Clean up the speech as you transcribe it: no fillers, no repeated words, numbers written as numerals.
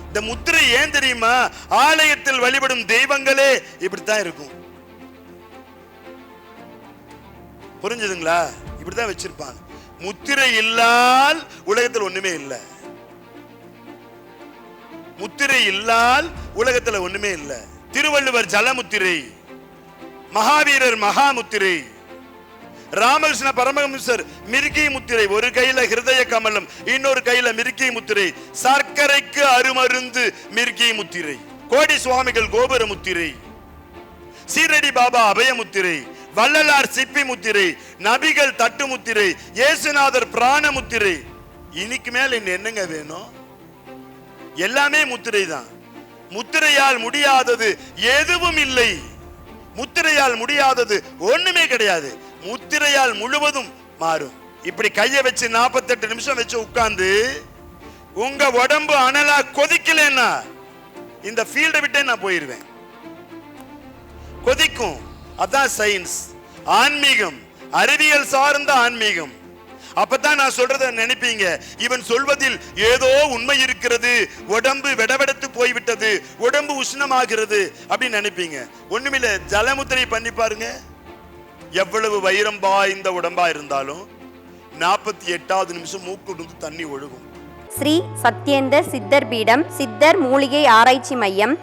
இந்த முத்திரை ஏன் தெரியுமா? ஆலயத்தில் வழிபடும் தெய்வங்களே இப்படித்தான் இருக்கும். புரிஞ்சுதுங்களா? இப்படிதான் வச்சிருப்பாங்க. முத்திரை இல்லால் உலகத்தில் ஒண்ணுமே இல்லை. முத்திரை இல்லால் உலகத்தில் ஒண்ணுமே இல்லை. திருவள்ளுவர் ஜலமுத்திரை, மகாவீரர் மகாமுத்திரை, ராமகிருஷ்ண பரமஹம்சர் மிருகி முத்திரை. ஒரு கையில ஹிருதய கமலம், இன்னொரு கையில மிருகி முத்திரை. சர்க்கரைக்கு அருமருந்து மிருகி முத்திரை. கோடி சுவாமிகள் கோபுர முத்திரை, சீரடி பாபா அபய முத்திரை, வள்ளலார் சிப்பி முத்திரை, நபிகள் தட்டு முத்திரை, இயேசுநாதர் பிராண முத்திரை. இன்னைக்கு மேல என்னங்க வேணும்? எல்லாமே முத்திரை தான். முத்திரையால் முடியாதது எதுவும் இல்லை. முத்திரையால் முடியாதது ஒண்ணுமே கிடையாது. முத்திரையால் முழுவதும் மாறும். இப்படி கையை வச்சு 48 நிமிஷம் வச்சு உட்கார்ந்து உங்க உடம்பு அனலா கொதிக்கலன்னா இந்த ஃபீல்டை விட்டே நான் போயிருவேன். கொதிக்கும். அதான் சயின்ஸ், ஆன்மீகம், அறிவியல் சார்ந்த ஆன்மீகம். அப்பதான் நான் சொல்றத நினைப்பீங்க, இவன் சொல்வதில் ஏதோ உண்மை இருக்கிறது, உடம்பு வெடவெடத்து போய்விட்டது, உடம்பு உஷ்ணமாகிறது அப்படின்னு நினைப்பீங்க. ஒண்ணுமில்ல, ஜலமுத்திரை பண்ணி பாருங்க. எவ்வளவு வைரம் பாய்ந்த உடம்பா இருந்தாலும் 48வது நிமிஷம் மூக்கு தண்ணி ஒழுகும். ஸ்ரீ சத்யேந்தர் சித்தர் பீடம், சித்தர் மூலிகை ஆராய்ச்சி மையம்,